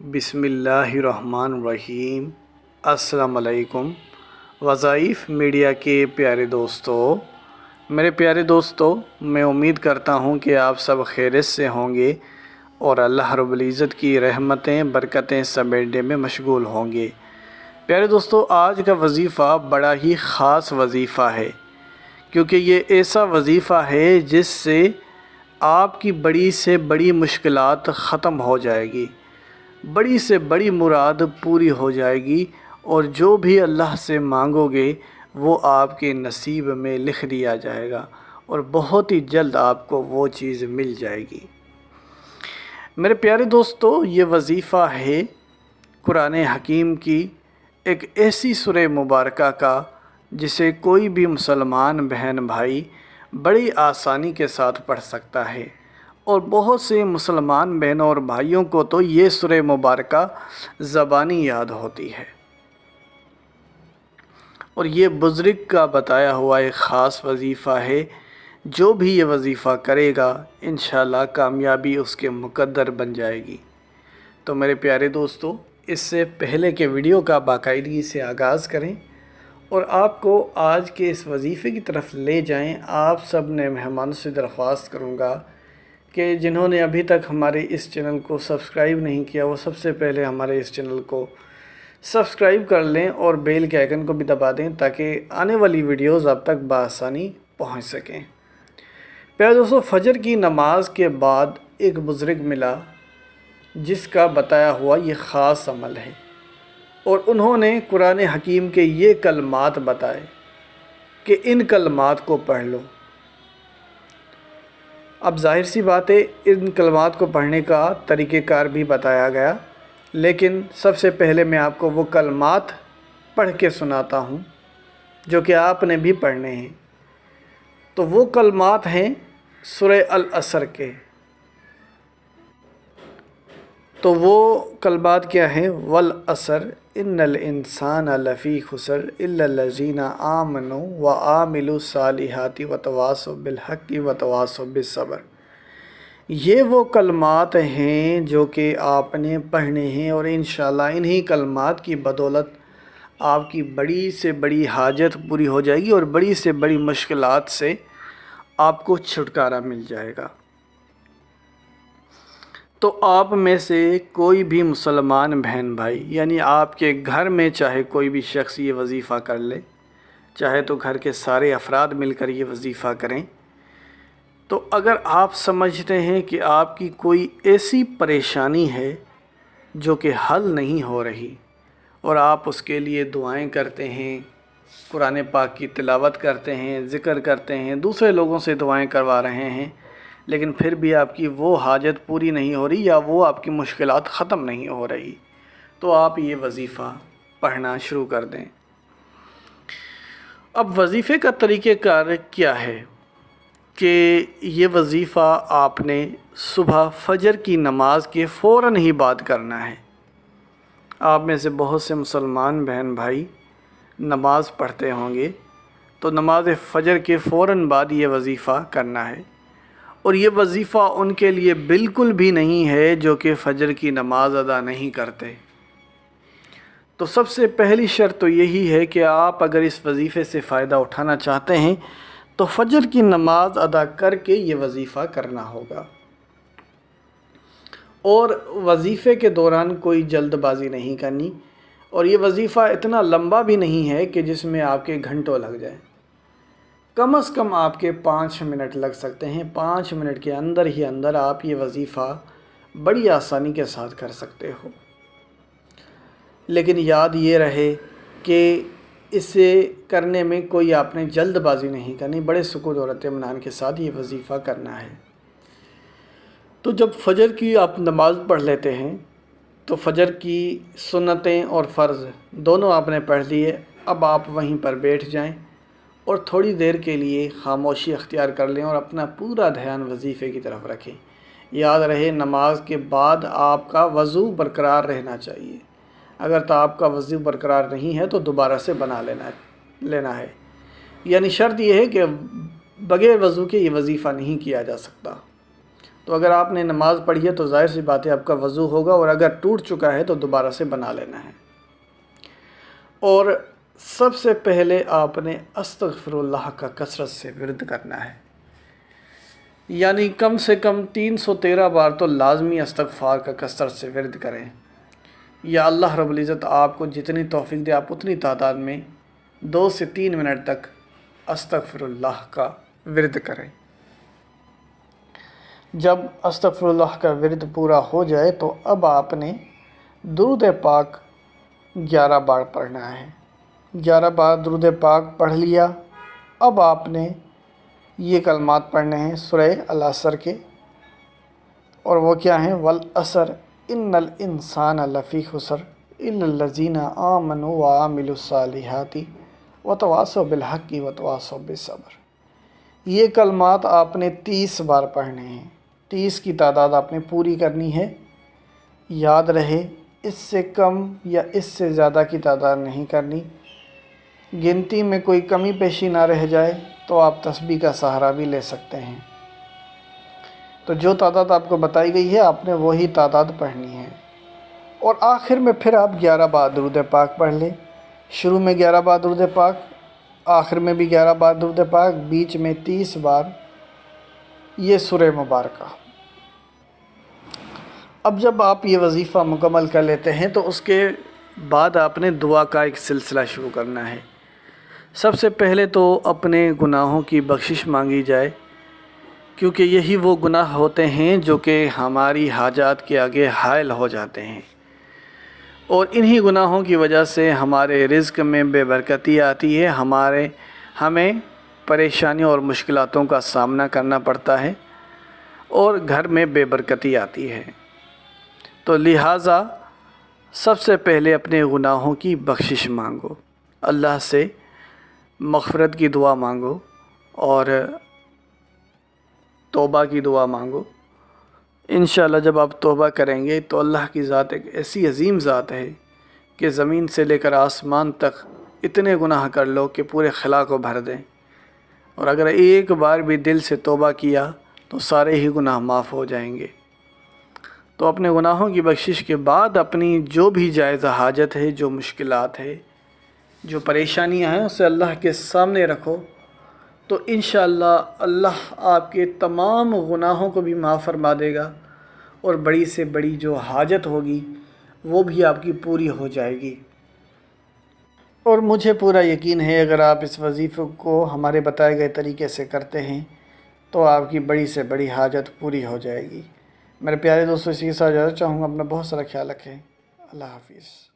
بسم اللہ الرحمن الرحیم۔ السلام علیکم۔ وظائف میڈیا کے پیارے دوستو، میرے پیارے دوستو، میں امید کرتا ہوں کہ آپ سب خیریت سے ہوں گے اور اللہ رب العزت کی رحمتیں برکتیں سمیٹنے میں مشغول ہوں گے۔ پیارے دوستو، آج کا وظیفہ بڑا ہی خاص وظیفہ ہے، کیونکہ یہ ایسا وظیفہ ہے جس سے آپ کی بڑی سے بڑی مشکلات ختم ہو جائے گی، بڑی سے بڑی مراد پوری ہو جائے گی، اور جو بھی اللہ سے مانگو گے وہ آپ کے نصیب میں لکھ دیا جائے گا اور بہت ہی جلد آپ کو وہ چیز مل جائے گی۔ میرے پیارے دوستو، یہ وظیفہ ہے قرآن حکیم کی ایک ایسی سورہ مبارکہ کا جسے کوئی بھی مسلمان بہن بھائی بڑی آسانی کے ساتھ پڑھ سکتا ہے، اور بہت سے مسلمان بہنوں اور بھائیوں کو تو یہ سورہ مبارکہ زبانی یاد ہوتی ہے، اور یہ بزرگ کا بتایا ہوا ایک خاص وظیفہ ہے۔ جو بھی یہ وظیفہ کرے گا انشاءاللہ کامیابی اس کے مقدر بن جائے گی۔ تو میرے پیارے دوستو، اس سے پہلے کہ ویڈیو کا باقاعدگی سے آغاز کریں اور آپ کو آج کے اس وظیفے کی طرف لے جائیں، آپ سب نے مہمانوں سے درخواست کروں گا کہ جنہوں نے ابھی تک ہمارے اس چینل کو سبسکرائب نہیں کیا وہ سب سے پہلے ہمارے اس چینل کو سبسکرائب کر لیں اور بیل کے آئیکن کو بھی دبا دیں تاکہ آنے والی ویڈیوز آپ تک بآسانی پہنچ سکیں۔ پیارے دوستو، فجر کی نماز کے بعد ایک بزرگ ملا جس کا بتایا ہوا یہ خاص عمل ہے، اور انہوں نے قرآن حکیم کے یہ کلمات بتائے کہ ان کلمات کو پڑھ لو۔ اب ظاہر سی بات ہے، ان کلمات کو پڑھنے کا طریقہ کار بھی بتایا گیا، لیکن سب سے پہلے میں آپ کو وہ کلمات پڑھ کے سناتا ہوں جو کہ آپ نے بھی پڑھنے ہیں۔ تو وہ کلمات ہیں سورہ العصر کے۔ تو وہ کلمات کیا ہیں؟ والعصر ان الانسان لفی خسر الا الذین آمنوا وعملوا الصالحات وتواصوا بالحق وتواصوا بالصبر۔ یہ وہ کلمات ہیں جو کہ آپ نے پڑھنے ہیں، اور انشاءاللہ انہی کلمات کی بدولت آپ کی بڑی سے بڑی حاجت پوری ہو جائے گی اور بڑی سے بڑی مشکلات سے آپ کو چھٹکارا مل جائے گا۔ تو آپ میں سے کوئی بھی مسلمان بہن بھائی، یعنی آپ کے گھر میں چاہے کوئی بھی شخص یہ وظیفہ کر لے، چاہے تو گھر کے سارے افراد مل کر یہ وظیفہ کریں، تو اگر آپ سمجھتے ہیں کہ آپ کی کوئی ایسی پریشانی ہے جو کہ حل نہیں ہو رہی، اور آپ اس کے لیے دعائیں کرتے ہیں، قرآن پاک کی تلاوت کرتے ہیں، ذکر کرتے ہیں، دوسرے لوگوں سے دعائیں کروا رہے ہیں، لیکن پھر بھی آپ کی وہ حاجت پوری نہیں ہو رہی یا وہ آپ کی مشکلات ختم نہیں ہو رہی، تو آپ یہ وظیفہ پڑھنا شروع کر دیں۔ اب وظیفے کا طریقہ کار کیا ہے کہ یہ وظیفہ آپ نے صبح فجر کی نماز کے فوراً ہی بعد کرنا ہے۔ آپ میں سے بہت سے مسلمان بہن بھائی نماز پڑھتے ہوں گے، تو نماز فجر کے فوراً بعد یہ وظیفہ کرنا ہے، اور یہ وظیفہ ان کے لیے بالکل بھی نہیں ہے جو کہ فجر کی نماز ادا نہیں کرتے۔ تو سب سے پہلی شرط تو یہی ہے کہ آپ اگر اس وظیفے سے فائدہ اٹھانا چاہتے ہیں تو فجر کی نماز ادا کر کے یہ وظیفہ کرنا ہوگا، اور وظیفے کے دوران کوئی جلد بازی نہیں کرنی، اور یہ وظیفہ اتنا لمبا بھی نہیں ہے کہ جس میں آپ کے گھنٹوں لگ جائیں۔ کم از کم آپ کے 5 منٹ لگ سکتے ہیں، 5 منٹ کے اندر ہی اندر آپ یہ وظیفہ بڑی آسانی کے ساتھ کر سکتے ہو۔ لیکن یاد یہ رہے کہ اسے کرنے میں کوئی آپ نے جلد بازی نہیں کرنی، بڑے سکون اور اطمینان کے ساتھ یہ وظیفہ کرنا ہے۔ تو جب فجر کی آپ نماز پڑھ لیتے ہیں تو فجر کی سنتیں اور فرض دونوں آپ نے پڑھ لیے، اب آپ وہیں پر بیٹھ جائیں اور تھوڑی دیر کے لیے خاموشی اختیار کر لیں اور اپنا پورا دھیان وظیفے کی طرف رکھیں۔ یاد رہے، نماز کے بعد آپ کا وضو برقرار رہنا چاہیے۔ اگر تو آپ کا وضو برقرار نہیں ہے تو دوبارہ سے بنا لینا ہے، یعنی شرط یہ ہے کہ بغیر وضو کے یہ وظیفہ نہیں کیا جا سکتا۔ تو اگر آپ نے نماز پڑھی ہے تو ظاہر سی بات ہے آپ کا وضو ہوگا، اور اگر ٹوٹ چکا ہے تو دوبارہ سے بنا لینا ہے۔ اور سب سے پہلے آپ نے استغفر اللہ کا کثرت سے ورد کرنا ہے، یعنی کم سے کم 313 بار تو لازمی استغفار کا کثرت سے ورد کریں، یا اللہ رب العزت آپ کو جتنی توفیق دے آپ اتنی تعداد میں 2 سے 3 منٹ تک استغفر اللہ کا ورد کریں۔ جب استغفر اللہ کا ورد پورا ہو جائے تو اب آپ نے درود پاک 11 بار پڑھنا ہے۔ 11 بار درود پاک پڑھ لیا، اب آپ نے یہ کلمات پڑھنے ہیں سورہ العصر کے، اور وہ کیا ہیں؟ والعصر ان الانسان لفی خسر الا الذین آمنوا وعملوا الصالحات وتواصوا بالحق وتواصوا بالصبر۔ یہ کلمات آپ نے 30 بار پڑھنے ہیں، 30 کی تعداد آپ نے پوری کرنی ہے۔ یاد رہے اس سے کم یا اس سے زیادہ کی تعداد نہیں کرنی، گنتی میں کوئی کمی پیشی نہ رہ جائے تو آپ تسبیح کا سہارا بھی لے سکتے ہیں۔ تو جو تعداد آپ کو بتائی گئی ہے آپ نے وہی تعداد پڑھنی ہے، اور آخر میں پھر آپ 11 بار درود پاک پڑھ لیں۔ شروع میں 11 بار درود پاک، آخر میں بھی 11 بار درود پاک، بیچ میں 30 بار یہ سورہ مبارکہ۔ اب جب آپ یہ وظیفہ مکمل کر لیتے ہیں تو اس کے بعد آپ نے دعا کا ایک سلسلہ شروع کرنا ہے۔ سب سے پہلے تو اپنے گناہوں کی بخشش مانگی جائے، کیونکہ یہی وہ گناہ ہوتے ہیں جو کہ ہماری حاجات کے آگے حائل ہو جاتے ہیں، اور انہی گناہوں کی وجہ سے ہمارے رزق میں بے برکتی آتی ہے، ہمیں پریشانیوں اور مشکلاتوں کا سامنا کرنا پڑتا ہے، اور گھر میں بے برکتی آتی ہے۔ تو لہٰذا سب سے پہلے اپنے گناہوں کی بخشش مانگو، اللہ سے مغفرت کی دعا مانگو اور توبہ کی دعا مانگو۔ انشاءاللہ جب آپ توبہ کریں گے تو اللہ کی ذات ایک ایسی عظیم ذات ہے کہ زمین سے لے کر آسمان تک اتنے گناہ کر لو کہ پورے خلا کو بھر دیں، اور اگر ایک بار بھی دل سے توبہ کیا تو سارے ہی گناہ معاف ہو جائیں گے۔ تو اپنے گناہوں کی بخشش کے بعد اپنی جو بھی جائز حاجت ہے، جو مشکلات ہے، جو پریشانیاں ہیں، اسے اللہ کے سامنے رکھو، تو انشاءاللہ اللہ آپ کے تمام گناہوں کو بھی معاف فرما دے گا، اور بڑی سے بڑی جو حاجت ہوگی وہ بھی آپ کی پوری ہو جائے گی۔ اور مجھے پورا یقین ہے اگر آپ اس وظیفے کو ہمارے بتائے گئے طریقے سے کرتے ہیں تو آپ کی بڑی سے بڑی حاجت پوری ہو جائے گی۔ میرے پیارے دوستو، اسی کے ساتھ اجازت چاہوں گا، اپنا بہت سارا خیال رکھیں۔ اللہ حافظ۔